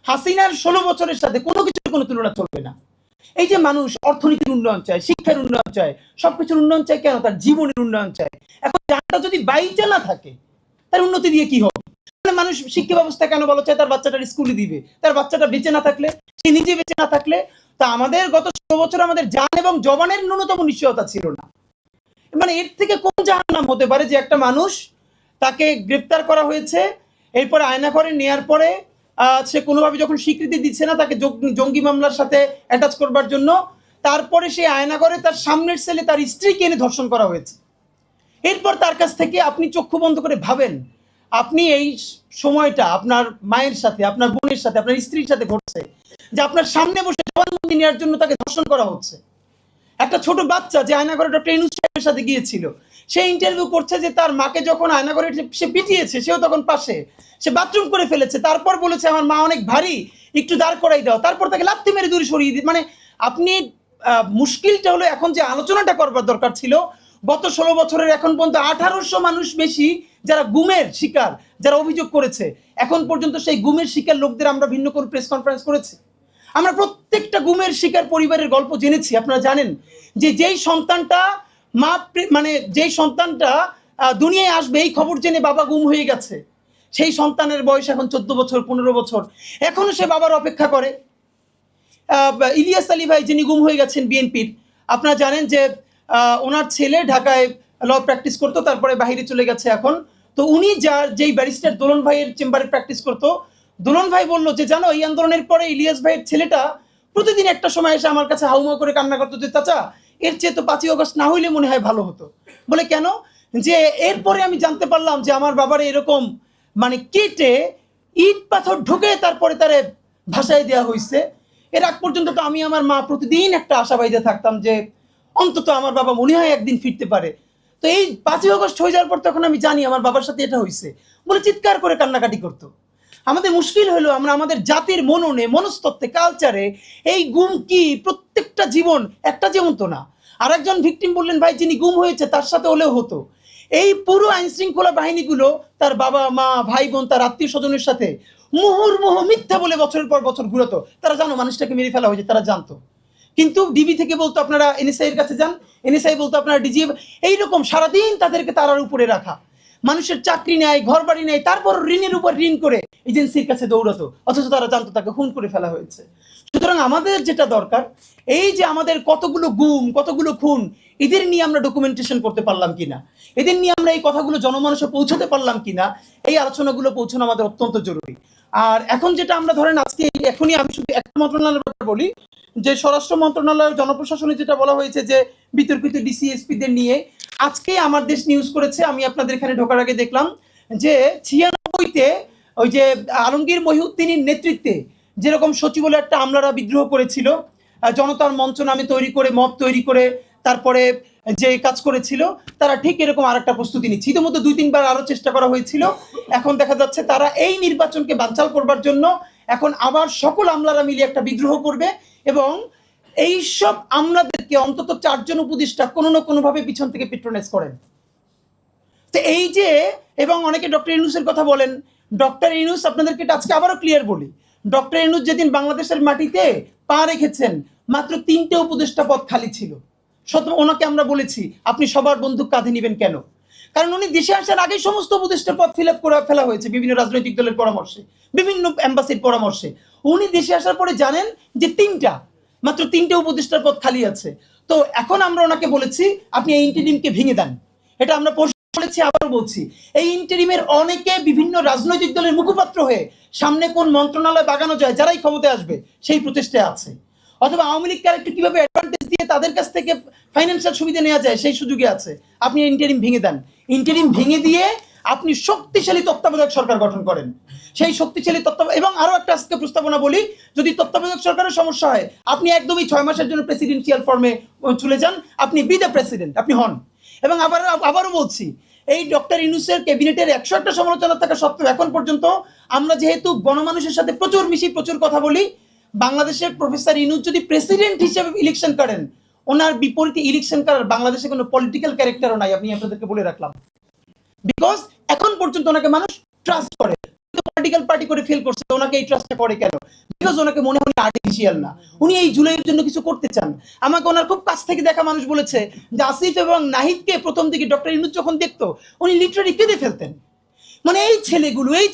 হাসিনার 16 বছরের সাথে কোনো কিছুর কোনো তুলনা চলবে না। এই যে মানুষ অর্থনীতির উন্নয়ন চায়, শিক্ষার উন্নয়ন চায়, সবকিছুর উন্নয়ন চায়, কেন? তার জীবনের উন্নয়ন চায়। এখন যারটা যদি বাইচা না থাকে, তার উন্নতি দিয়ে কি হবে? মানুষ শিক্ষা ব্যবস্থা কেন ভালো চায়? তার বাচ্চাটার স্কুলে দিবে, তার বাচ্চাটা বেঁচে না থাকলে, সে নিজে বেঁচে না থাকলে। তা আমাদের গত 16 বছর আমাদের জান এবং জবানের ন্যূনতম নিশ্চয়তা ছিল না। মানে এর থেকে কোন জাহান্নাম হতে পারে যে একটা মানুষ, তাকে গ্রেফতার করা হয়েছে, এরপরে আয়নাঘরে নেয়ার পরে সে কোনোভাবে যখন স্বীকৃতি দিচ্ছে না তাকে জঙ্গি মামলার সাথে অ্যাটাচ করবার জন্য, তারপরে সে আয়নাঘরে তার সামনের সেলে তার স্ত্রীকে এনে ধর্ষণ করা হয়েছে। এরপর তার কাছ থেকে আপনি চক্ষু বন্ধ করে ভাবেন, আপনি এই সময়টা আপনার মায়ের সাথে, আপনার বোনের সাথে, আপনার স্ত্রীর সাথে ঘটছে, যে আপনার সামনে বসে জবানবন্দি নেওয়ার জন্য তাকে ধর্ষণ করা হচ্ছে। একটা ছোট বাচ্চা যে আয়নাঘরে ডক্টর ইউনূস সাহেবের সাথে গিয়েছিল, সে ইন্টারভিউ করছে যে তার মাকে যখন আয়নাঘরে সে পিটিয়েছে, সেও তখন পাশে, সে বাথরুম করে ফেলেছে, তারপর বলেছে আমার মা অনেক ভারী, একটু দাঁড় করাই দাও, তারপর তাকে লাথি মেরে দূরে সরিয়ে দিই। মানে আপনি মুশকিলটা হলো, এখন যে আলোচনাটা করবার দরকার ছিল, গত 16 বছরের এখন পর্যন্ত 1800 মানুষ বেশি যারা গুমের শিকার, যারা অভিযোগ করেছে, এখন পর্যন্ত সেই গুমের শিকার লোকদের আমরা ভিন্ন করে প্রেস কনফারেন্স করেছি। আমরা প্রত্যেকটা গুমের শিকার পরিবারের গল্প জেনেছি। আপনারা জানেন যে যেই সন্তানটা মানে যেই সন্তানটা দুনিয়ায় আসবে এই খবর জেনে বাবা গুম হয়ে গেছে, সেই সন্তানের বয়স এখন 14 বছর 15 বছর, এখনো সে বাবার অপেক্ষা করে। ইলিয়াস আলী ভাই যিনি গুম হয়ে গেছেন বিএনপির, আপনারা জানেন যে ওনার ছেলে ঢাকায় ল প্র্যাকটিস করতো, তারপরে বাইরে চলে গেছে এখন। তো উনি যেই ব্যারিস্টার দোলন ভাইয়ের চেম্বারে প্র্যাকটিস করতো, দোলন ভাই বললো যে জানো, এই আন্দোলনের পরে ইলিয়াস ভাইয়ের ছেলেটা প্রতিদিন একটা সময় এসে আমার কাছে হাউমাউ করে কান্না করতো যে চাচা, এর চেয়ে তো 5ই আগস্ট না হইলে মনে হয় ভালো হতো। বলে কেন? যে এরপরে আমি জানতে পারলাম যে আমার বাবার এরকম মানে কেটে ইট পাথর ঢুকে তারপরে তারে ভাসায় দেওয়া হয়েছে। এর আগ পর্যন্ত তো আমি আমার মা প্রতিদিন একটা আশা বাইতে থাকতাম যে অন্তত আমার বাবা মনে হয় একদিন ফিরতে পারে। তো এই 5ই আগস্ট হয়ে যাওয়ার পর তখন আমি জানি আমার বাবার সাথে এটা হয়েছে, বলে চিৎকার করে কান্নাকাটি করতো। আমাদের মুশকিল হলো আমরা আমাদের জাতির মননে, মনস্তত্ত্বে, কালচারে এই গুম কি প্রত্যেকটা জীবন একটা জীবন তো না। আর একজন ভিকটিম বললেন ভাই যিনি গুম হয়েছে তার সাথে হলেও হতো। এই পুরো আইন শৃঙ্খলা বাহিনীগুলো তার বাবা মা ভাই বোন তার আত্মীয় স্বজনের সাথে মুহুর্মুহু মিথ্যা বলে বছরের পর বছর ঘুরতো। তারা জানো মানুষটাকে মেরে ফেলা হয়েছে, তারা জানতো, কিন্তু ডিবি থেকে বলতো আপনারা এনএসআই এর কাছে যান, এনএসআই বলতো আপনারা ডিজি, এইরকম সারাদিন তাদেরকে তারার উপরে রাখা, মানুষের চাকরি নেয়, ঘর বাড়ি নেয়, তারপর ঋণের উপর ঋণ করে এজেন্সির কাছে দৌড়াতো, অথচ তারা জানতো তাকে খুন করে ফেলা হয়েছে। সুতরাং আমাদের যেটা দরকার, এই যে আমাদের কতগুলো গুম, কতগুলো খুন, এদের নিয়ে আমরা ডকুমেন্টেশন করতে পারলাম কিনা, এদের নিয়ে আমরা এই কথাগুলো জনমানুষে পৌঁছাতে পারলাম কিনা, এই আলোচনাগুলো পৌঁছানো আমাদের অত্যন্ত জরুরি। আর এখন যেটা আমরা ধরেন আজকে এখনই আমি শুধু একটা মন্ত্রণালয়ের ব্যাপারে বলি, যে স্বরাষ্ট্র মন্ত্রণালয়ের জনপ্রশাসনে যেটা বলা হয়েছে যে বিতর্কিত ডিসিএসপিদের নিয়ে, আজকে আমার দেশ নিউজ করেছে, আমি আপনাদের এখানে ঢোকার আগে দেখলাম যে 96-তে ওই যে আলমগীর মহিউদ্দিনের নেতৃত্বে যেরকম সচিবালয়ে একটা আমলারা বিদ্রোহ করেছিল, জনতার মঞ্চ নামে তৈরি করে, মব তৈরি করে তারপরে যে কাজ করেছিল, তারা ঠিক এরকম আরেকটা প্রস্তুতি নিচ্ছে। ইতিমধ্যে 2-3 বার আরো চেষ্টা করা হয়েছিল, এখন দেখা যাচ্ছে তারা এই নির্বাচনকে বানচাল করবার জন্য এখন আবার সকল আমলারা মিলে একটা বিদ্রোহ করবে, এবং এইসব আমলাদেরকে অন্তত 4 জন উপদেষ্টা কোনো না কোনোভাবে পিছন থেকে পেট্রোনাইজ করেন। তো এই যে, এবং অনেকে ডক্টর ইউনূসের কথা বলেন, ডক্টর ইউনূস, আপনাদেরকে আজকে আবারও ক্লিয়ার বলি, ডক্টর ইউনূস যেদিন বাংলাদেশের মাটিতে পা রেখেছেন মাত্র 3টে উপদেষ্টা পদ খালি ছিল। ওনাকে আমরা বলেছি আপনি সবার বন্দুক কাঁধে নেবেন কেন? কারণ উনি দেশে আসার আগে সমস্ত উপদেষ্টা পদ ফিল আপ করে ফেলা হয়েছে বিভিন্ন রাজনৈতিক দলের পরামর্শে, বিভিন্ন এম্বাসির পরামর্শে। উনি দেশে আসার পরে জানেন যে মাত্র 3টে উপদেষ্টার পদ খালি আছে। তো এখন আমরা ওনাকে বলেছি আপনি এই ইন্টারিমকে ভেঙে দেন। এটা আমরা বলেছি, আবার বলছি, এই ইন্টারিমের অনেকে বিভিন্ন রাজনৈতিক দলের মুখপাত্র হয়ে সামনে কোন মন্ত্রণালয় বাগানো যায়, যারাই ক্ষমতায় আসবে সেই প্রচেষ্টায় আছে, অথবা আওয়ামী লীগ ক্যারেক্টার কিভাবে অ্যাডভান্টেজ দিয়ে তাদের কাছ থেকে ফাইন্যান্সিয়াল সুবিধা নেওয়া যায় সেই সুযোগে আছে। আপনি ইন্টারিম ভেঙে দেন, ইন্টারিম ভেঙে দিয়ে আপনি শক্তিশালী তত্ত্বাবধায়ক সরকার গঠন করেন। সেই শক্তিশালী এবং আরো একটা আজকে প্রস্তাবনা বলি, যদি তত্ত্বাবধায়ক সরকারের সমস্যা হয় আপনি একদমই 6 মাসের জন্য প্রেসিডেন্সিয়াল ফর্মে চলে যান, আপনি বি দ্য প্রেসিডেন্ট, আপনি হন। এবং আবারও বলছি, এই ডক্টর ইউনূসের ক্যাবিনেটের 101টা সমালোচনা থাকা সত্ত্বেও এখন পর্যন্ত আমরা যেহেতু গণমানুষের সাথে প্রচুর মিশি, প্রচুর কথা বলি, বাংলাদেশের প্রফেসর ইউনূস যদি প্রেসিডেন্ট হিসেবে ইলেকশন করেন, ওনার বিপরীতে ইলেকশন করার বাংলাদেশে কোনো পলিটিক্যাল ক্যারেক্টারও নাই, আমি আপনাদেরকে বলে রাখলাম। বিকজ এখন পর্যন্ত ওনাকে মানুষ ট্রাস্ট করে, পলিটিক্যাল পার্টি করে ফিল করছে, ওনাকে এই ট্রাস্টটা করে কেন? বিকজ ওনাকে মনে হয় আর্টিফিশিয়াল না, উনি এই জুলাইয়ের জন্য কিছু করতে চান। আমাকে ওনার খুব কাছ থেকে দেখা মানুষ বলেছে যে আসিফ এবং নাহিদকে প্রথম দিকে ডক্টর ইউনূস যখন দেখতো উনি লিটারালি কেঁদে ফেলতেন, মানে এই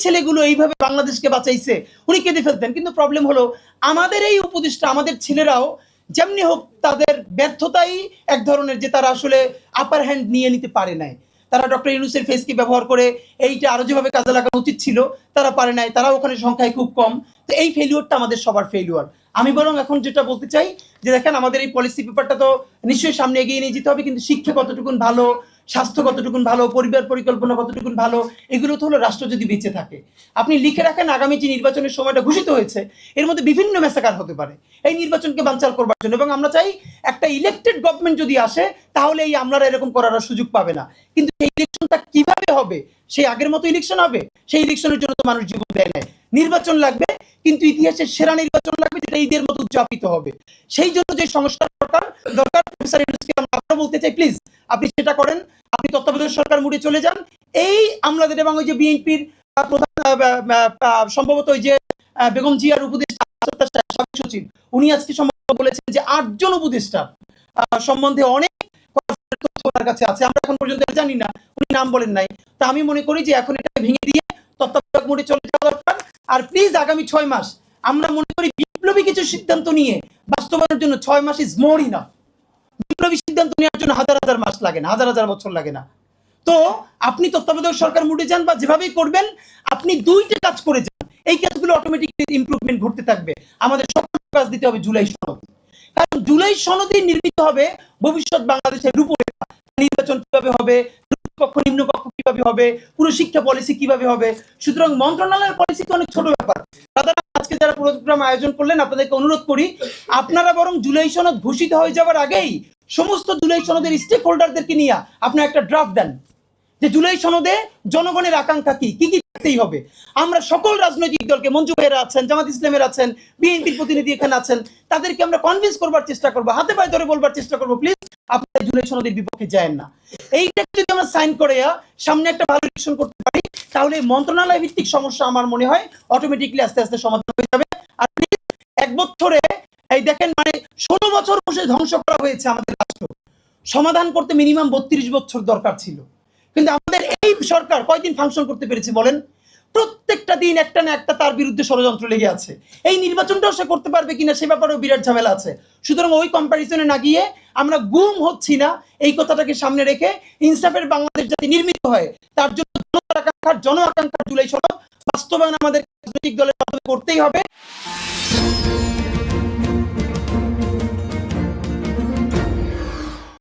ছেলেগুলো এইভাবে বাংলাদেশকে বাঁচাইছে, উনি কেঁদে ফেলতেন। কিন্তু প্রবলেম হলো আমাদের এই উপদেষ্টা, আমাদের ছেলেরাও যেমনি হোক তাদের ব্যর্থতাই এক ধরনের, যে তারা আসলে আপার হ্যান্ড নিয়ে নিতে পারে নাই। তারা ডক্টর ইউনূসের ফেসকে ব্যবহার করে এইটা আরো যেভাবে কাজে লাগানো উচিত ছিল তারা পারে নাই, তারা ওখানে সংখ্যায় খুব কম। তো এই ফেলিওরটা আমাদের সবার ফেলিওর। আমি বরং এখন যেটা বলতে চাই যে দেখেন আমাদের এই পলিসি পেপারটা তো নিশ্চয়ই সামনে এগিয়ে নিয়ে যেতে হবে, কিন্তু শিক্ষা কতটুকুন ভালো, স্বাস্থ্য কতটুকুন ভালো, পরিবার পরিকল্পনা কতটুকুন ভালো, এগুলো তো হলো রাষ্ট্র যদি বেঁচে থাকে। আপনি লিখে রাখেন আগামী যে নির্বাচনের সময়টা ঘোষিত হয়েছে এর মধ্যে বিভিন্ন মেসাকার হতে পারে এই নির্বাচনকে বানচাল করবার জন্য, এবং আমরা চাই একটা ইলেকটেড গভর্নমেন্ট যদি আসে তাহলে এই আমলারা এরকম করার সুযোগ পাবে না। কিন্তু এই ইলেকশনটা কিভাবে হবে, সেই আগের মতো ইলেকশন হবে? সেই ইলেকশনের জন্য তো মানুষ জীবন দেয় নাই। নির্বাচন লাগবে, কিন্তু ইতিহাসের সেরা নির্বাচন লাগবে যেটা ঈদের মতো উদযাপিত হবে। সেই জন্য যে সংস্কার দরকার প্রফেসর ইউনূসকে আমরা আবারও বলতে চাই, প্লিজ আপনি সেটা করেন, আপনি তত্ত্বাবধায়ক সরকার মুডে চলে যান। এই আমলাদের এবং ওই যে বিএনপির প্রধান সম্ভবত ওই যে বেগম জিয়ার উপদেষ্টা সাবেক সচিব, উনি আজকে সম্ভবত বলেছেন যে 8 জন উপদেষ্টা সম্বন্ধে অনেক তথ্য ওনার কাছে আছে, আমরা এখন পর্যন্ত জানি না, উনি নাম বলেন নাই। তা আমি মনে করি যে এখন এটা ভেঙে দিয়ে তত্ত্বাবধায়ক মোডে চলে যাওয়া দরকার। আর প্লিজ আগামী 6 মাস আমরা মনে করি বিপ্লবী কিছু সিদ্ধান্ত নিয়ে বাস্তবায়নের জন্য 6 মাস ইজ মোর ইনাফ। বিপ্লবী সিদ্ধান্ত নেওয়ার জন্য হাজার হাজার মাস লাগে না, হাজার হাজার বছর লাগে না। তো আপনি তত্ত্বাবধায়ক সরকার মুডে যান বা যেভাবেই করবেন, আপনি দুইটা কাজ করে যান, এই কাজগুলো অটোমেটিকলি ইমপ্রুভমেন্ট ঘটতে থাকবে। আমাদের সকল কাজ দিতে হবে জুলাই সনদ, কারণ জুলাই সনদেই নির্মিত হবে ভবিষ্যৎ বাংলাদেশের রূপরেখা। নির্বাচন কিভাবে হবে, পক্ষ নিম্ন পক্ষ কিভাবে হবে, পুরো শিক্ষা পলিসি কিভাবে হবে। সুতরাং মন্ত্রণালয়ের পলিসি তো অনেক ছোট ব্যাপার। আজকে যারা প্রোগ্রাম আয়োজন করলেন আপনাদেরকে অনুরোধ করি আপনারা বরং জুলাই সনদ ঘোষিত হয়ে যাওয়ার আগেই সমস্ত জুলাই সনদের স্টেক হোল্ডারদেরকে নিয়ে আপনারা একটা ড্রাফট দেন যে জুলাই সনদে জনগণের আকাঙ্ক্ষা কি কি থাকতেই হবে। আমরা সকল রাজনৈতিক দলকে, মঞ্জু ভাইয়েরা আছেন, জামাত ইসলামের আছেন, বিএনপির প্রতিনিধি এখানে আছেন, তাদেরকে আমরা কনভিন্স করবার চেষ্টা করবো, হাতে পায়ে ধরে বলবার চেষ্টা করবো, প্লিজ আপনারা জুলাই সনদের বিপক্ষে যায়েন না। এইটা যদি আমরা সাইন করে সামনে একটা ভালো ইলেকশন করতে পারি তাহলে মন্ত্রণালয় ভিত্তিক সমস্যা আমার মনে হয় অটোমেটিকলি আস্তে আস্তে সমাধান হয়ে যাবে। আর প্লিজ 1 বছরে এই দেখেন মানে 16 বছর বসে ধ্বংস করা হয়েছে আমাদের রাষ্ট্র, সমাধান করতে মিনিমাম 32 বছর দরকার ছিল। কিন্তু আমাদের এই সরকার কয়দিন ফাংশন করতে পেরেছে বলেন? প্রত্যেকটা দিন একটা না একটা তার বিরুদ্ধে ষড়যন্ত্র লেগে আছে। এই নির্বাচনটাও সে করতে পারবে কিনা সে ব্যাপারেও বিরাট ঝামেলা আছে। সুতরাং ওই কম্পারিজনে না গিয়ে আমরা গুম হচ্ছি না, এই কথাটাকে সামনে রেখে ইনসাফের বাংলাদেশ যাতে নির্মিত হয় তার জন্য জন আকাঙ্ক্ষার জুলাই সনদ বাস্তবায়ন আমাদের রাজনৈতিক দলের মাধ্যমে করতেই হবে।